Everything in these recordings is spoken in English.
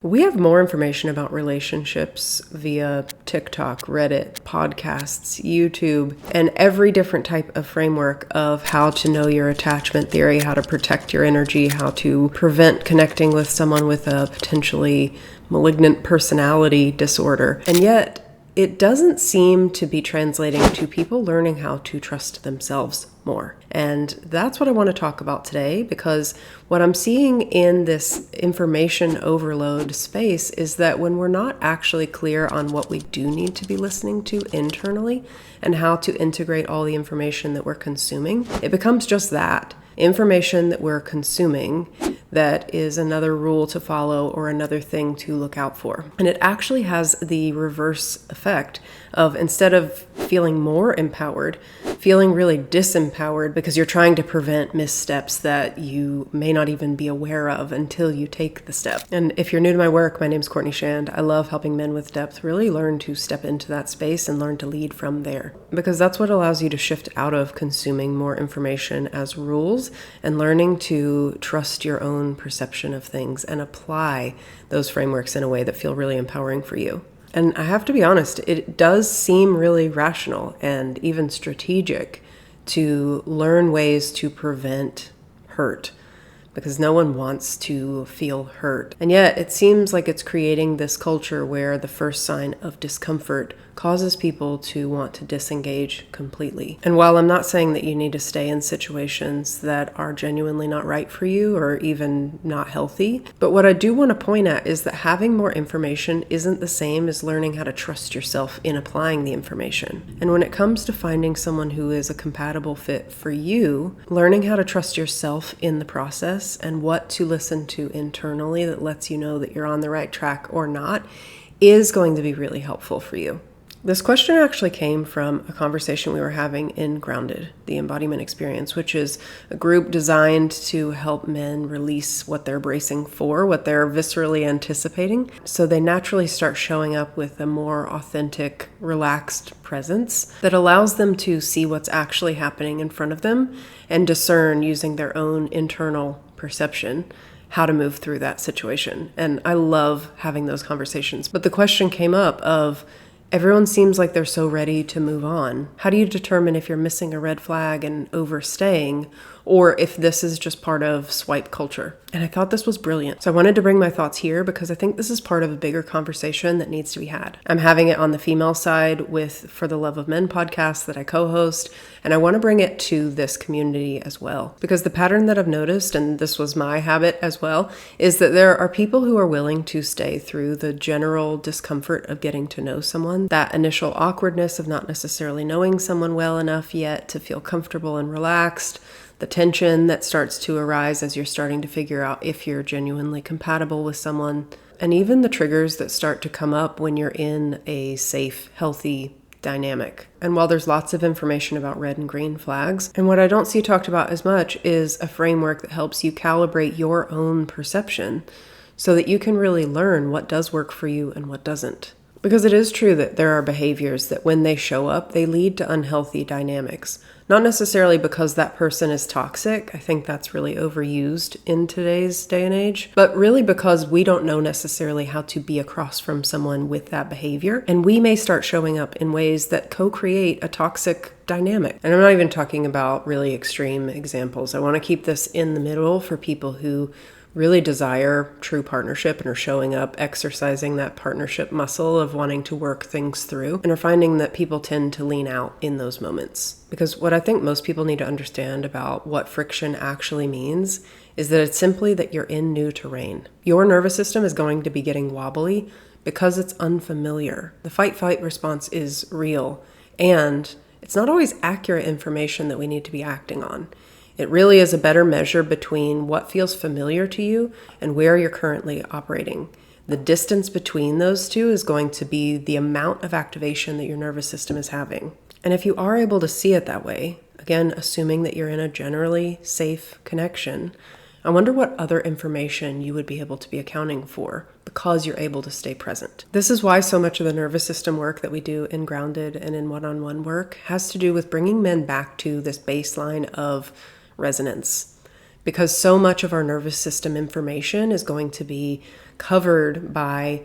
We have more information about relationships via TikTok, Reddit, podcasts, YouTube, and every different type of framework of how to know your attachment theory, how to protect your energy, how to prevent connecting with someone with a potentially malignant personality disorder. And yet, it doesn't seem to be translating to people learning how to trust themselves more. And that's what I want to talk about today, because what I'm seeing in this information overload space is that when we're not actually clear on what we do need to be listening to internally and how to integrate all the information that we're consuming, it becomes just that. Information that we're consuming that is another rule to follow or another thing to look out for. And it actually has the reverse effect of, instead of feeling more empowered, feeling really disempowered because you're trying to prevent missteps that you may not even be aware of until you take the step. And if you're new to my work, my name's Courtney Shand. I love helping men with depth really learn to step into that space and learn to lead from there, because that's what allows you to shift out of consuming more information as rules and learning to trust your own perception of things and apply those frameworks in a way that feel really empowering for you. And I have to be honest, it does seem really rational and even strategic to learn ways to prevent hurt, because no one wants to feel hurt. And yet it seems like it's creating this culture where the first sign of discomfort causes people to want to disengage completely. And while I'm not saying that you need to stay in situations that are genuinely not right for you or even not healthy, but what I do want to point at is that having more information isn't the same as learning how to trust yourself in applying the information. And when it comes to finding someone who is a compatible fit for you, learning how to trust yourself in the process and what to listen to internally that lets you know that you're on the right track or not is going to be really helpful for you. This question actually came from a conversation we were having in Grounded, the Embodiment Experience, which is a group designed to help men release what they're bracing for, what they're viscerally anticipating, so they naturally start showing up with a more authentic, relaxed presence that allows them to see what's actually happening in front of them and discern using their own internal perception how to move through that situation. And I love having those conversations. But the question came up of, everyone seems like they're so ready to move on. How do you determine if you're missing a red flag and overstaying, or if this is just part of swipe culture? And I thought this was brilliant. So I wanted to bring my thoughts here because I think this is part of a bigger conversation that needs to be had. I'm having it on the female side with For the Love of Men podcast that I co-host, and I want to bring it to this community as well. Because the pattern that I've noticed, and this was my habit as well, is that there are people who are willing to stay through the general discomfort of getting to know someone, that initial awkwardness of not necessarily knowing someone well enough yet to feel comfortable and relaxed, the tension that starts to arise as you're starting to figure out if you're genuinely compatible with someone, and even the triggers that start to come up when you're in a safe, healthy dynamic. And while there's lots of information about red and green flags, and what I don't see talked about as much is a framework that helps you calibrate your own perception so that you can really learn what does work for you and what doesn't. Because it is true that there are behaviors that when they show up, they lead to unhealthy dynamics. Not necessarily because that person is toxic. I think that's really overused in today's day and age. But really because we don't know necessarily how to be across from someone with that behavior. And we may start showing up in ways that co-create a toxic dynamic. And I'm not even talking about really extreme examples. I want to keep this in the middle for people who really desire true partnership and are showing up, exercising that partnership muscle of wanting to work things through, and are finding that people tend to lean out in those moments. Because what I think most people need to understand about what friction actually means is that it's simply that you're in new terrain. Your nervous system is going to be getting wobbly because it's unfamiliar. The fight-flight response is real, and it's not always accurate information that we need to be acting on. It really is a better measure between what feels familiar to you and where you're currently operating. The distance between those two is going to be the amount of activation that your nervous system is having. And if you are able to see it that way, again, assuming that you're in a generally safe connection, I wonder what other information you would be able to be accounting for because you're able to stay present. This is why so much of the nervous system work that we do in Grounded and in one-on-one work has to do with bringing men back to this baseline of resonance. because so much of our nervous system information is going to be covered by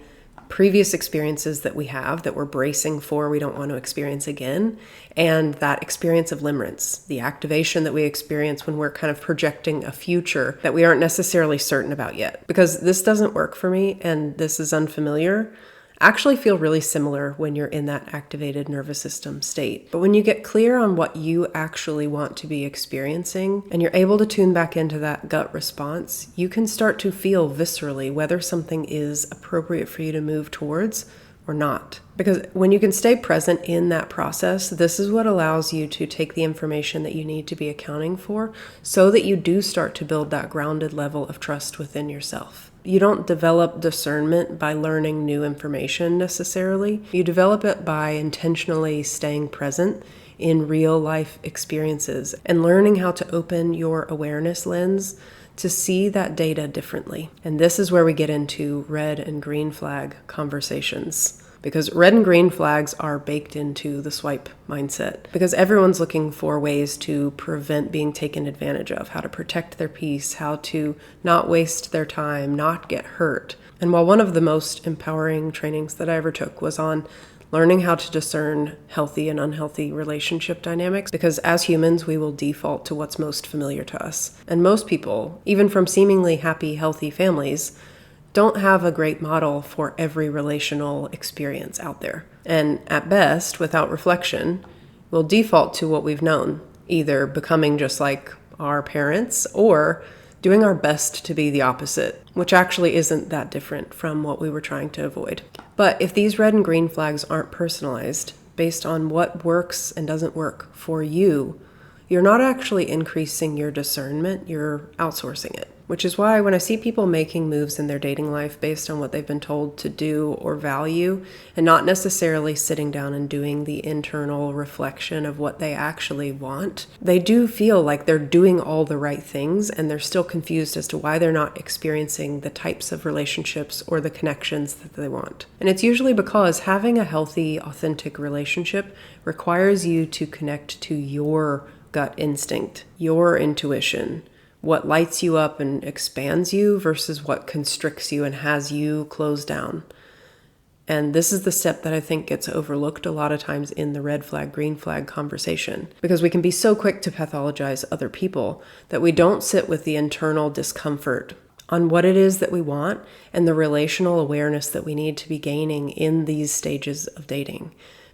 previous experiences that we have that we're bracing for, we don't want to experience again, and that experience of limerence, the activation that we experience when we're kind of projecting a future that we aren't necessarily certain about yet. Because this doesn't work for me and this is unfamiliar, actually feel really similar when you're in that activated nervous system state. But when you get clear on what you actually want to be experiencing and you're able to tune back into that gut response, you can start to feel viscerally whether something is appropriate for you to move towards or not. Because when you can stay present in that process, this is what allows you to take the information that you need to be accounting for so that you do start to build that grounded level of trust within yourself. You don't develop discernment by learning new information necessarily. You develop it by intentionally staying present in real life experiences and learning how to open your awareness lens to see that data differently. And this is where we get into red and green flag conversations. Because red and green flags are baked into the swipe mindset. Because everyone's looking for ways to prevent being taken advantage of, how to protect their peace, how to not waste their time, not get hurt. And while one of the most empowering trainings that I ever took was on learning how to discern healthy and unhealthy relationship dynamics, because as humans, we will default to what's most familiar to us. And most people, even from seemingly happy, healthy families, don't have a great model for every relational experience out there. And at best, without reflection, we'll default to what we've known, either becoming just like our parents or doing our best to be the opposite, which actually isn't that different from what we were trying to avoid. But if these red and green flags aren't personalized based on what works and doesn't work for you, you're not actually increasing your discernment, you're outsourcing it. Which is why when I see people making moves in their dating life based on what they've been told to do or value, and not necessarily sitting down and doing the internal reflection of what they actually want, they do feel like they're doing all the right things and they're still confused as to why they're not experiencing the types of relationships or the connections that they want. And it's usually because having a healthy, authentic relationship requires you to connect to your gut instinct, your intuition, what lights you up and expands you versus what constricts you and has you closed down. And this is the step that I think gets overlooked a lot of times in the red flag, green flag conversation, because we can be so quick to pathologize other people that we don't sit with the internal discomfort on what it is that we want and the relational awareness that we need to be gaining in these stages of dating.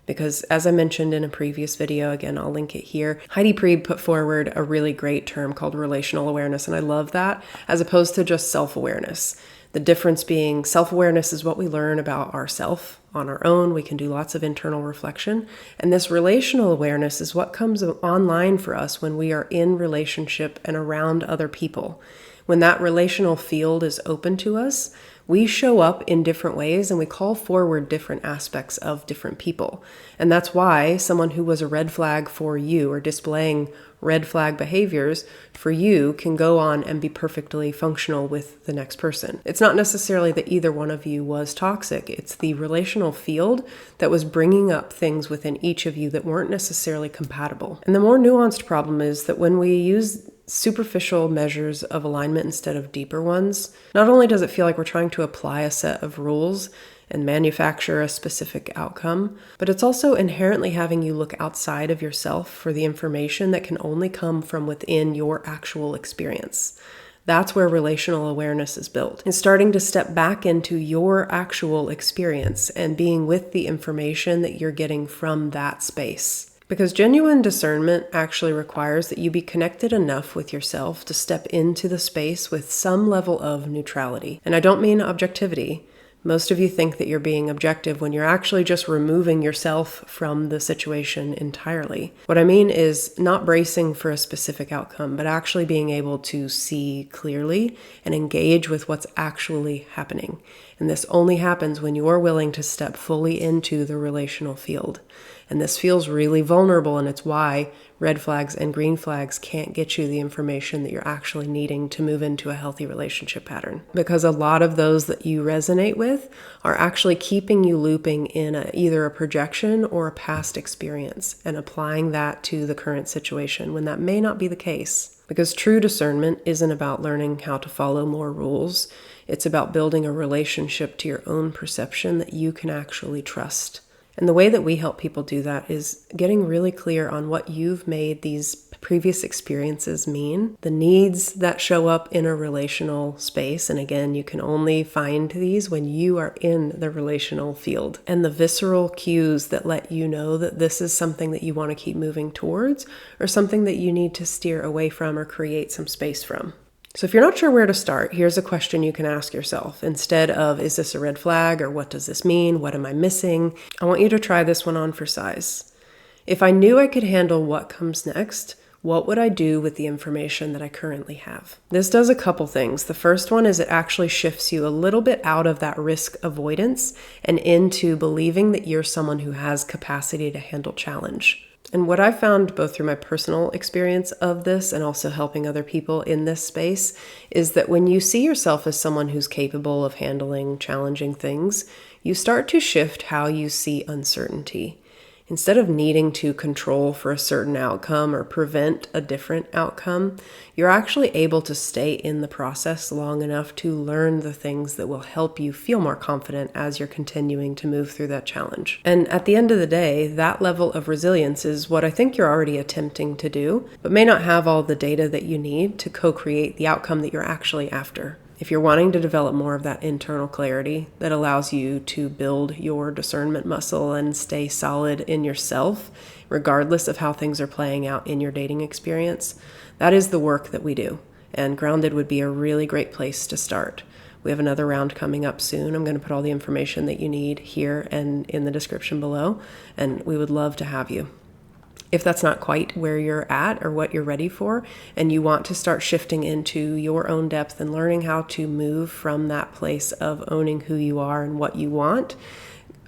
Because as I mentioned in a previous video, again, I'll link it here, Heidi Priebe put forward a really great term called relational awareness, and I love that, as opposed to just self-awareness. The difference being self-awareness is what we learn about ourselves on our own. We can do lots of internal reflection. And this relational awareness is what comes online for us when we are in relationship and around other people. When that relational field is open to us, we show up in different ways and we call forward different aspects of different people. And that's why someone who was a red flag for you or displaying red flag behaviors for you can go on and be perfectly functional with the next person. It's not necessarily that either one of you was toxic. It's the relational field that was bringing up things within each of you that weren't necessarily compatible. And the more nuanced problem is that when we use superficial measures of alignment instead of deeper ones, not only does it feel like we're trying to apply a set of rules and manufacture a specific outcome, but it's also inherently having you look outside of yourself for the information that can only come from within your actual experience. That's where relational awareness is built. It's starting to step back into your actual experience and being with the information that you're getting from that space. Because genuine discernment actually requires that you be connected enough with yourself to step into the space with some level of neutrality. And I don't mean objectivity. Most of you think that you're being objective when you're actually just removing yourself from the situation entirely. What I mean is not bracing for a specific outcome, but actually being able to see clearly and engage with what's actually happening. And this only happens when you're willing to step fully into the relational field. And this feels really vulnerable, and it's why red flags and green flags can't get you the information that you're actually needing to move into a healthy relationship pattern. Because a lot of those that you resonate with are actually keeping you looping in either a projection or a past experience and applying that to the current situation when that may not be the case. Because true discernment isn't about learning how to follow more rules. It's about building a relationship to your own perception that you can actually trust. And the way that we help people do that is getting really clear on what you've made these previous experiences mean, the needs that show up in a relational space. And again, you can only find these when you are in the relational field, and the visceral cues that let you know that this is something that you want to keep moving towards or something that you need to steer away from or create some space from. So if you're not sure where to start, here's a question you can ask yourself. Instead of, is this a red flag, or what does this mean? What am I missing? I want you to try this one on for size. If I knew I could handle what comes next, what would I do with the information that I currently have? This does a couple things. The first one is it actually shifts you a little bit out of that risk avoidance and into believing that you're someone who has capacity to handle challenge. And what I've found both through my personal experience of this and also helping other people in this space is that when you see yourself as someone who's capable of handling challenging things, you start to shift how you see uncertainty. Instead of needing to control for a certain outcome or prevent a different outcome, you're actually able to stay in the process long enough to learn the things that will help you feel more confident as you're continuing to move through that challenge. And at the end of the day, that level of resilience is what I think you're already attempting to do, but may not have all the data that you need to co-create the outcome that you're actually after. If you're wanting to develop more of that internal clarity that allows you to build your discernment muscle and stay solid in yourself, regardless of how things are playing out in your dating experience, that is the work that we do. And Grounded would be a really great place to start. We have another round coming up soon. I'm going to put all the information that you need here and in the description below, and we would love to have you. If that's not quite where you're at or what you're ready for, and you want to start shifting into your own depth and learning how to move from that place of owning who you are and what you want,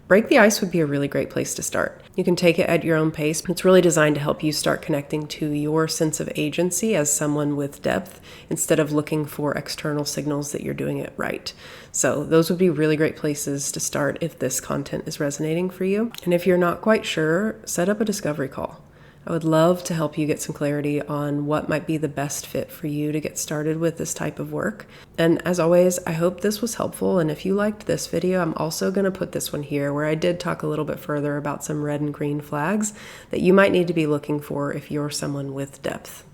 Break the Ice would be a really great place to start. You can take it at your own pace. It's really designed to help you start connecting to your sense of agency as someone with depth instead of looking for external signals that you're doing it right. So those would be really great places to start if this content is resonating for you. And if you're not quite sure, set up a discovery call. I would love to help you get some clarity on what might be the best fit for you to get started with this type of work. And as always, I hope this was helpful. And if you liked this video, I'm also going to put this one here where I did talk a little bit further about some red and green flags that you might need to be looking for if you're someone with depth.